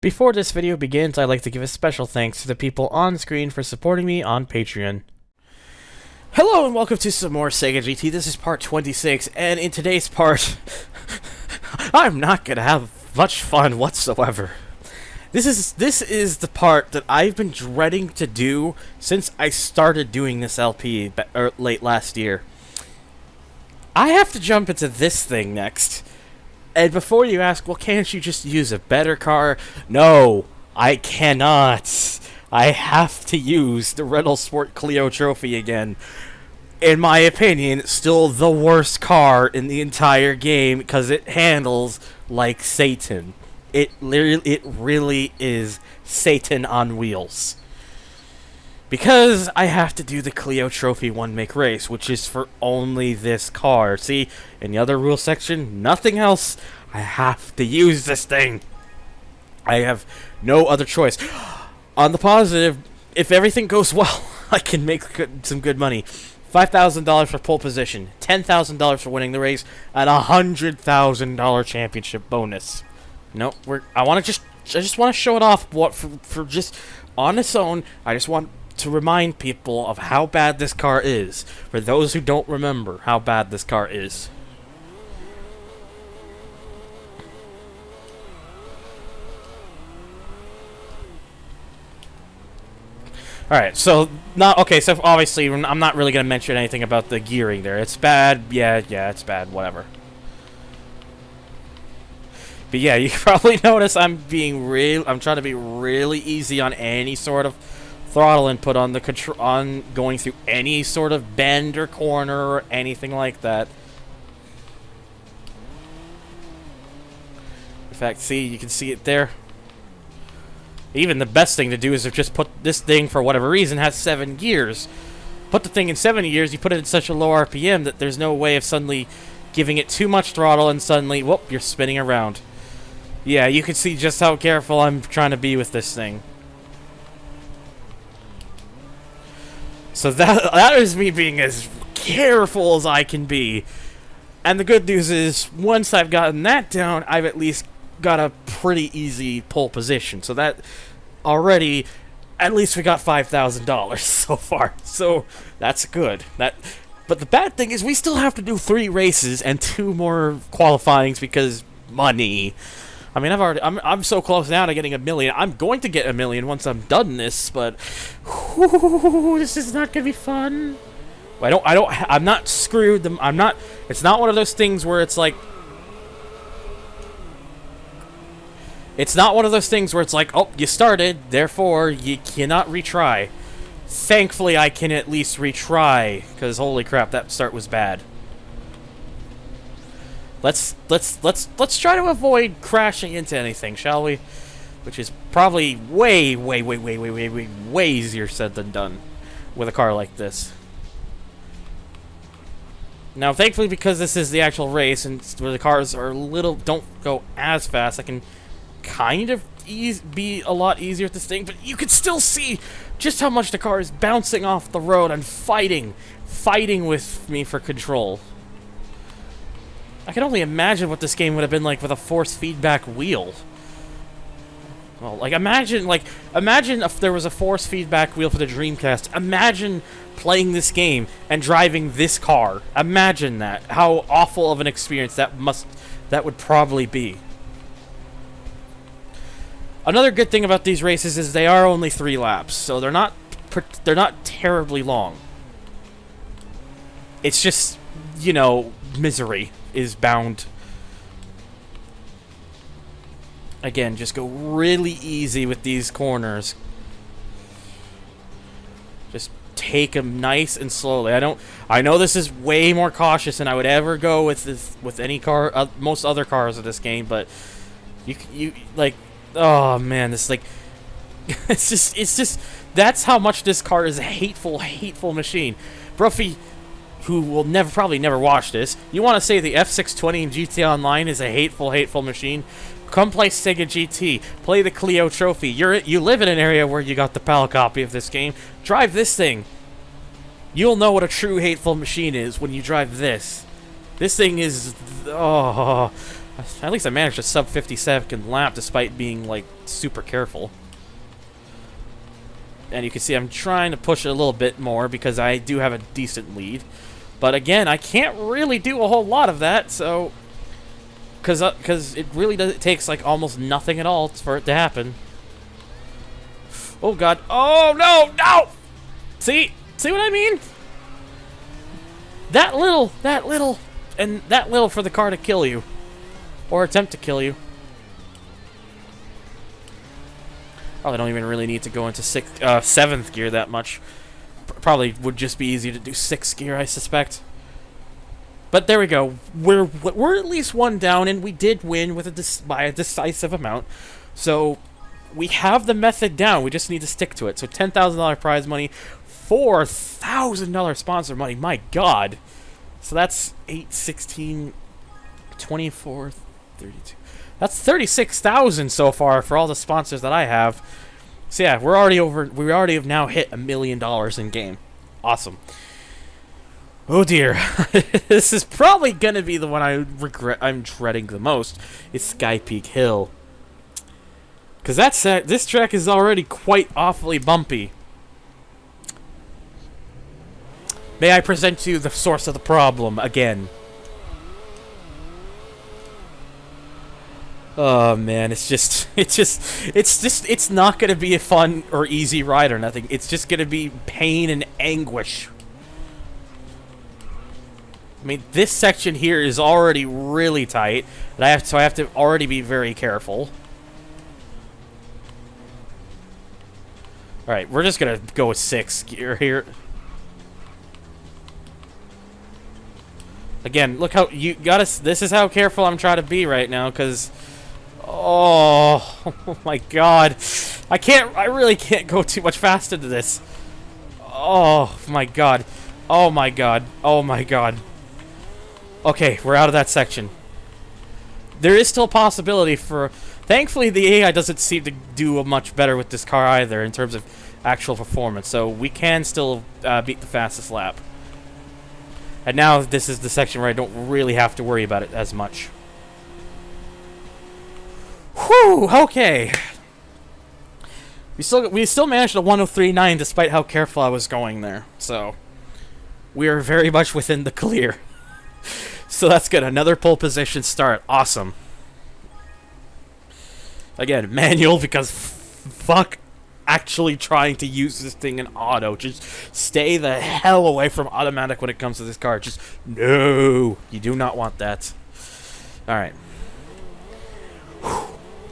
Before this video begins, I'd like to give a special thanks to the people on screen for supporting me on Patreon. Hello and welcome to some more Sega GT. This is part 26, and in today's part, I'm not gonna have much fun whatsoever. This is the part that I've been dreading to do since I started doing this LP late last year. I have to jump into this thing next. And before you ask, well, can't you just use a better car? No, I cannot. I have to use the Reynolds Sport Clio Trophy again. In my opinion, still the worst car in the entire game because it handles like Satan. It really is Satan on wheels. Because I have to do the Clio Trophy one-make race, which is for only this car. See, in the other rule section, nothing else. I have to use this thing. I have no other choice. On the positive, if everything goes well, I can make some good money. $5,000 for pole position, $10,000 for winning the race, and a $100,000 championship bonus. No, I just want to show it off. For just on its own. I just want to remind people of how bad this car is. For those who don't remember how bad this car is. Alright, so obviously I'm not really going to mention anything about the gearing there. It's bad, yeah, it's bad, whatever. But yeah, you probably notice I'm trying to be really easy on any sort of throttle input on the on going through any sort of bend or corner or anything like that. In fact, see, you can see it there. Even the best thing to do is to just put this thing, for whatever reason, has 7 gears. Put the thing in 7 gears, you put it in such a low RPM that there's no way of suddenly giving it too much throttle and suddenly, whoop, you're spinning around. Yeah, you can see just how careful I'm trying to be with this thing. So that is me being as careful as I can be. And the good news is, once I've gotten that down, I've at least got a pretty easy pole position. So that already, at least we got $5,000 so far. So that's good. But the bad thing is we still have to do 3 races and 2 more qualifyings because money. I mean, I'm so close now to getting $1 million. I'm going to get $1 million once I'm done this, but this is not gonna be fun. I'm not screwed. It's not one of those things where it's like. It's not one of those things where it's like, oh, you started, therefore you cannot retry. Thankfully, I can at least retry, because holy crap, that start was bad. Let's try to avoid crashing into anything, shall we? Which is probably way easier said than done with a car like this. Now, thankfully, because this is the actual race and where the cars are don't go as fast, I can kind of be a lot easier at this thing, but you can still see just how much the car is bouncing off the road and fighting with me for control. I can only imagine what this game would have been like with a force feedback wheel. Well, like imagine if there was a force feedback wheel for the Dreamcast. Imagine playing this game and driving this car. Imagine that. How awful of an experience that would probably be. Another good thing about these races is they are only 3 laps, so they're not terribly long. It's just, you know, misery is bound. Again, just go really easy with these corners. Just take them nice and slowly. I know this is way more cautious than I would ever go with any car, most other cars of this game, but you like. Oh man, this like it's just that's how much this car is a hateful machine. Bruffy, who will probably never watch this, you want to say the F620 in GTA Online is a hateful machine? Come play Sega GT, play the Clio Trophy. You live in an area where you got the PAL copy of this game. Drive this thing. You'll know what a true hateful machine is when you drive this. This thing is At least I managed a sub 50-second lap despite being, like, super careful. And you can see I'm trying to push it a little bit more because I do have a decent lead. But again, I can't really do a whole lot of that, so... Because it really does, it takes, like, almost nothing at all for it to happen. Oh, God. Oh, no! No! See? See what I mean? That little, and that little for the car to kill you. Or attempt to kill you. Probably don't even really need to go into 7th gear that much. Probably would just be easy to do 6th gear, I suspect. But there we go. We're at least one down, and we did win with by a decisive amount. So we have the method down. We just need to stick to it. So $10,000 prize money, $4,000 sponsor money. My God. So that's 8, 16, 24, 32. That's 36,000 so far for all the sponsors that I have. So yeah, we're already over. We already have now hit $1 million in game. Awesome. Oh dear, this is probably gonna be the one I'm dreading the most. It's Sky Peak Hill, because this track is already quite awfully bumpy. May I present to you the source of the problem again? Oh man, it's not gonna be a fun or easy ride or nothing. It's just gonna be pain and anguish. I mean, this section here is already really tight, and I have to already be very careful. All right, we're just gonna go with 6th gear here. Again, look how you got us. This is how careful I'm trying to be right now, because. Oh my God. I really can't go too much faster to this. Oh my God. Oh my God. Oh my God. Okay, we're out of that section. There is still a possibility for... Thankfully, the AI doesn't seem to do much better with this car either in terms of actual performance, so we can still beat the fastest lap. And now this is the section where I don't really have to worry about it as much. Whew, okay. We still managed a 103.9 despite how careful I was going there. So we are very much within the clear. So that's good. Another pole position start. Awesome. Again, manual because fuck actually trying to use this thing in auto. Just stay the hell away from automatic when it comes to this car. Just no. You do not want that. All right.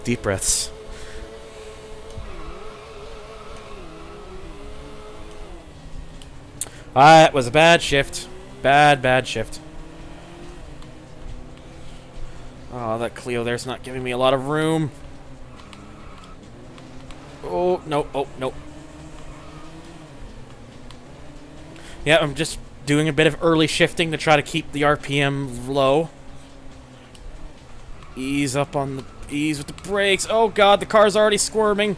Deep breaths. That was a bad shift. Bad shift. Oh, that Clio there's not giving me a lot of room. Oh, no. Oh, no. Yeah, I'm just doing a bit of early shifting to try to keep the RPM low. Ease up on the... Ease with the brakes. Oh God, the car's already squirming.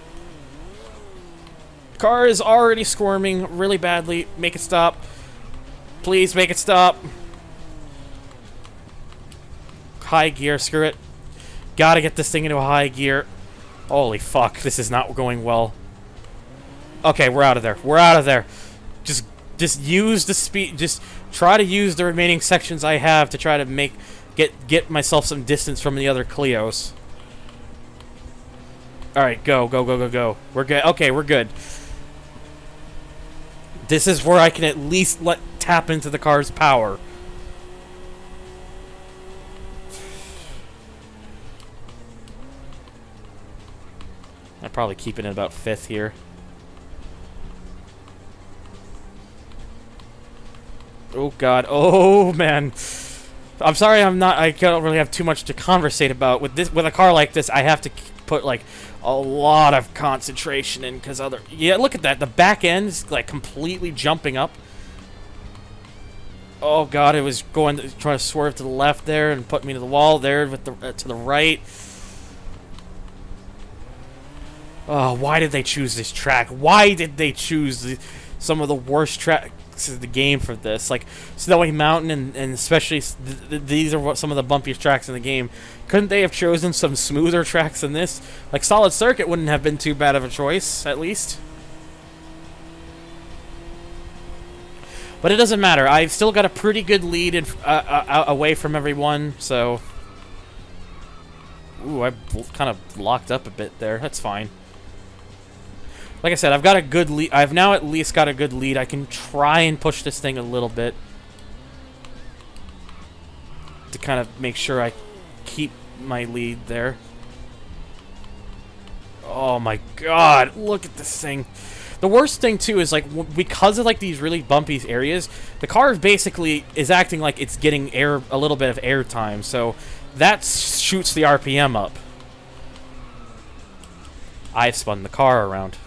Car is already squirming really badly. Make it stop. Please make it stop. High gear, screw it. Gotta get this thing into a high gear. Holy fuck, this is not going well. Okay, we're out of there. We're out of there. Just use the speed. Just try to use the remaining sections I have to try to get myself some distance from the other Clios. Alright, go. We're good. Okay, we're good. This is where I can at least tap into the car's power. I'm probably keeping it about 5th here. Oh God. Oh man. I'm sorry I don't really have too much to conversate about. With a car like this, I have to put like a lot of concentration in because yeah, look at that. The back end is like completely jumping up. Oh God, it was trying to swerve to the left there and put me to the wall there with the to the right. Oh, why did they choose this track? Why did they choose some of the worst tracks is the game for this. Like Snowy Mountain and especially these are some of the bumpiest tracks in the game. Couldn't they have chosen some smoother tracks than this? Like Solid Circuit wouldn't have been too bad of a choice, at least. But it doesn't matter. I've still got a pretty good lead away from everyone, so... Ooh, I kind of locked up a bit there. That's fine. Like I said, I've got a good lead. I've now at least got a good lead. I can try and push this thing a little bit to kind of make sure I keep my lead there. Oh my god, look at this thing. The worst thing too is like because of like these really bumpy areas, the car basically is acting like it's getting a little bit of air time, so that shoots the RPM up. I've spun the car around.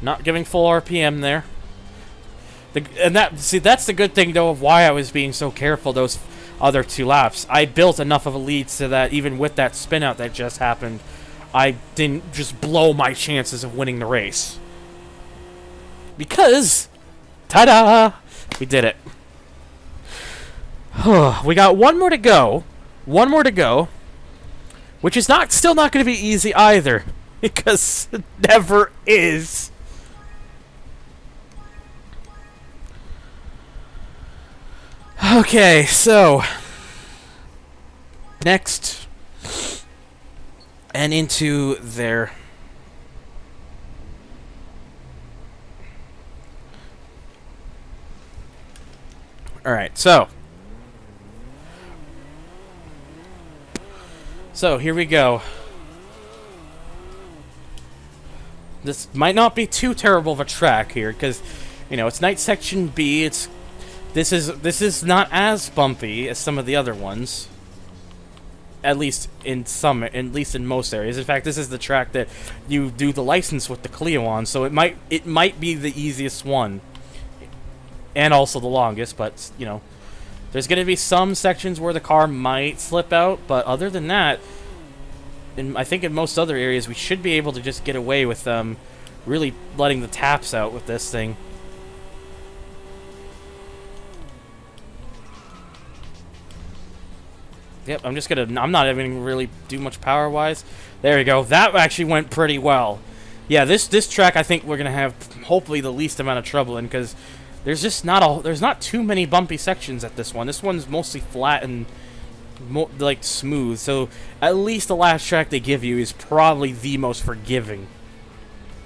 Not giving full RPM there. That's the good thing though of why I was being so careful those other 2 laps. I built enough of a lead so that even with that spin out that just happened, I didn't just blow my chances of winning the race. Because, ta-da! We did it. We got one more to go. One more to go. Which is still not going to be easy either. Because it never is. Okay, so next and into there. All right, so here we go. This might not be too terrible of a track here because, you know, it's night section B. This is not as bumpy as some of the other ones. At least in most areas. In fact, this is the track that you do the license with the Clio on, so it might be the easiest one. And also the longest, but you know, there's going to be some sections where the car might slip out, but other than that, I think in most other areas we should be able to just get away with really letting the taps out with this thing. Yep, I'm not even really do much power-wise. There we go. That actually went pretty well. Yeah, this track I think we're gonna have hopefully the least amount of trouble in because there's just not too many bumpy sections at this one. This one's mostly flat and like smooth. So at least the last track they give you is probably the most forgiving.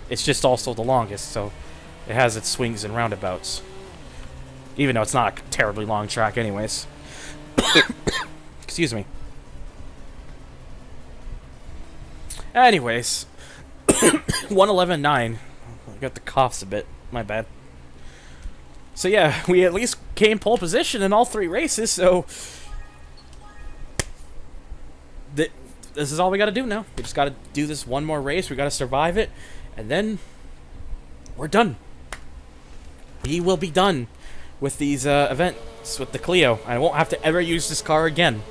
It's just also the longest, so it has its swings and roundabouts. Even though it's not a terribly long track, anyways. Excuse me. Anyways, 1:11.9. I got the coughs a bit. My bad. So yeah, we at least came pole position in all 3 races. So this is all we got to do now. We just got to do this one more race. We got to survive it, and then we're done. We will be done with these events with the Clio. I won't have to ever use this car again.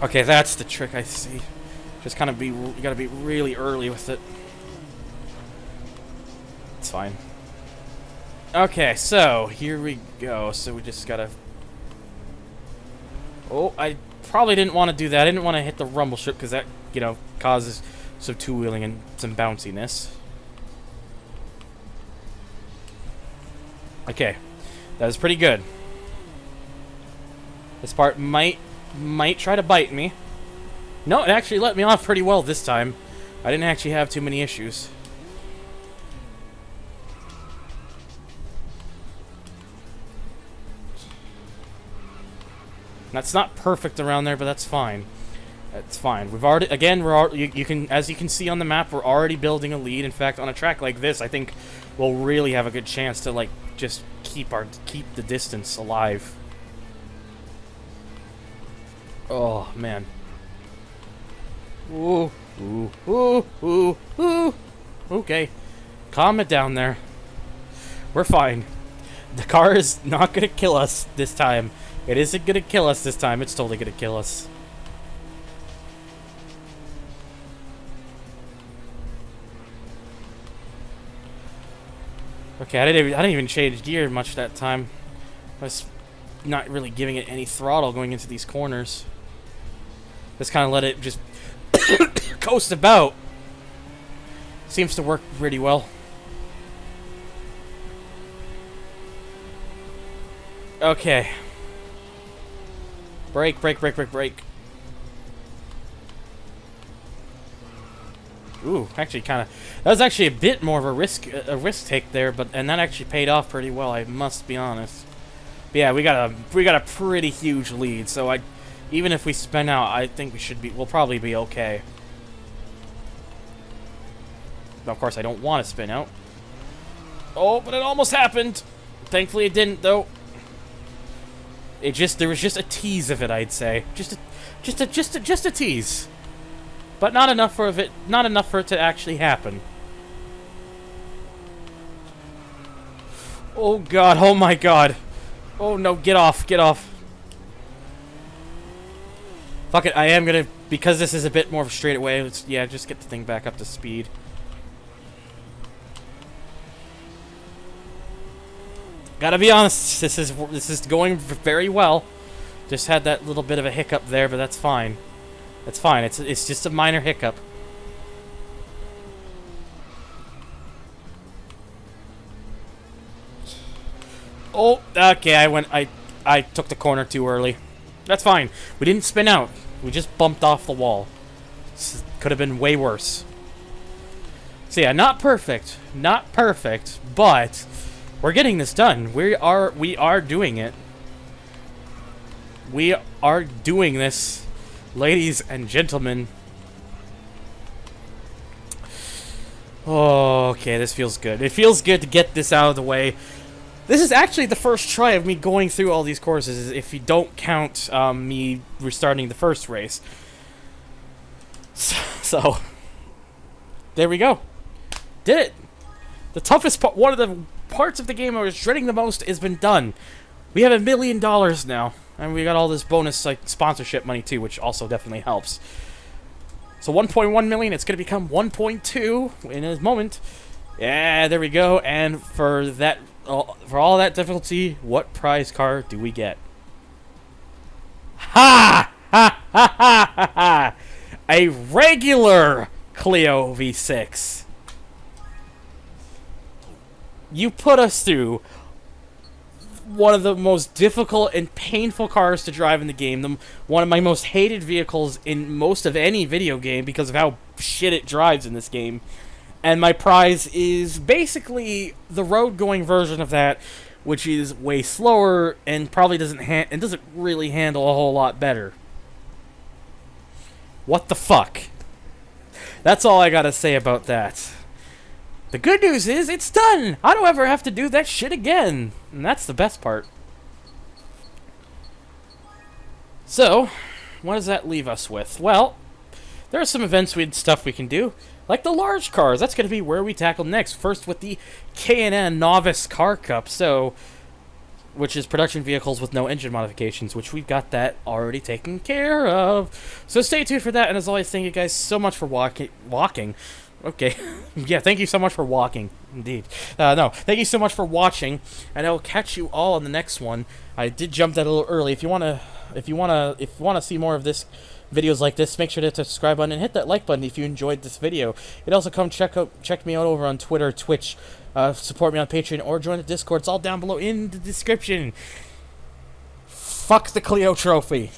Okay, that's the trick I see. Just kind of you gotta be really early with it. It's fine. Okay, so here we go. So we just gotta... Oh, I probably didn't want to do that. I didn't want to hit the rumble strip because that, you know, causes some two-wheeling and some bounciness. Okay, that was pretty good. This part might try to bite me. No, it actually let me off pretty well this time. I didn't actually have too many issues. That's not perfect around there, but that's fine. That's fine. We've already, again, you can, as you can see on the map, we're already building a lead. In fact, on a track like this, I think we'll really have a good chance to like just keep the distance alive. Oh man. Ooh, ooh, ooh, ooh, ooh. Okay, calm it down there. We're fine. The car is not gonna kill us this time. It isn't gonna kill us this time. It's totally gonna kill us. Okay, I didn't even change gear much that time. I was not really giving it any throttle going into these corners. Just kind of let it just coast about. Seems to work pretty well. Okay. Brake, brake, brake, brake, brake. Ooh, actually kind of... That was actually a bit more of a risk take there, and that actually paid off pretty well, I must be honest. But yeah, we got a pretty huge lead, so even if we spin out, I think we'll probably be okay. But of course, I don't want to spin out. Oh, but it almost happened. Thankfully, it didn't, though. There was just a tease of it, I'd say. Just a tease. But not enough for it to actually happen. Oh god, oh my god. Oh no, get off, get off. Fuck it, I am gonna, because this is a bit more of a straightaway, yeah, just get the thing back up to speed. Gotta be honest, this is going very well. Just had that little bit of a hiccup there, but that's fine. That's fine. It's just a minor hiccup. Oh, okay. I took the corner too early. That's fine. We didn't spin out. We just bumped off the wall. Could have been way worse. So yeah, not perfect, but we're getting this done. We are doing it. We are doing this. Ladies and gentlemen. Oh, okay, this feels good. It feels good to get this out of the way. This is actually the first try of me going through all these courses, if you don't count me restarting the first race. So, there we go. Did it. The toughest part, one of the parts of the game I was dreading the most has been done. We have $1 million now. And we got all this bonus like sponsorship money too, which also definitely helps. So 1.1 million, it's gonna become 1.2 in a moment. Yeah, there we go. And for that, for all that difficulty, what prize car do we get? Ha! Ha! Ha! Ha! Ha! Ha! A regular Clio V6. You put us through one of the most difficult and painful cars to drive in the game. One of my most hated vehicles in most of any video game because of how shit it drives in this game. And my prize is basically the road-going version of that, which is way slower and probably doesn't really handle a whole lot better. What the fuck? That's all I gotta say about that. The good news is, it's done! I don't ever have to do that shit again! And that's the best part. So, what does that leave us with? Well, there are some events stuff we can do. Like the large cars, that's going to be where we tackle next. First with the K&N Novice Car Cup, which is production vehicles with no engine modifications, which we've got that already taken care of. So stay tuned for that, and as always, thank you guys so much for walking. Okay. Yeah, thank you so much for walking. Indeed. No, thank you so much for watching, and I will catch you all on the next one. I did jump that a little early. If you wanna see more of this videos like this, make sure to hit the subscribe button and hit that like button if you enjoyed this video. And also come check me out over on Twitter, Twitch, support me on Patreon, or join the Discord. It's all down below in the description. Fuck the Clio trophy.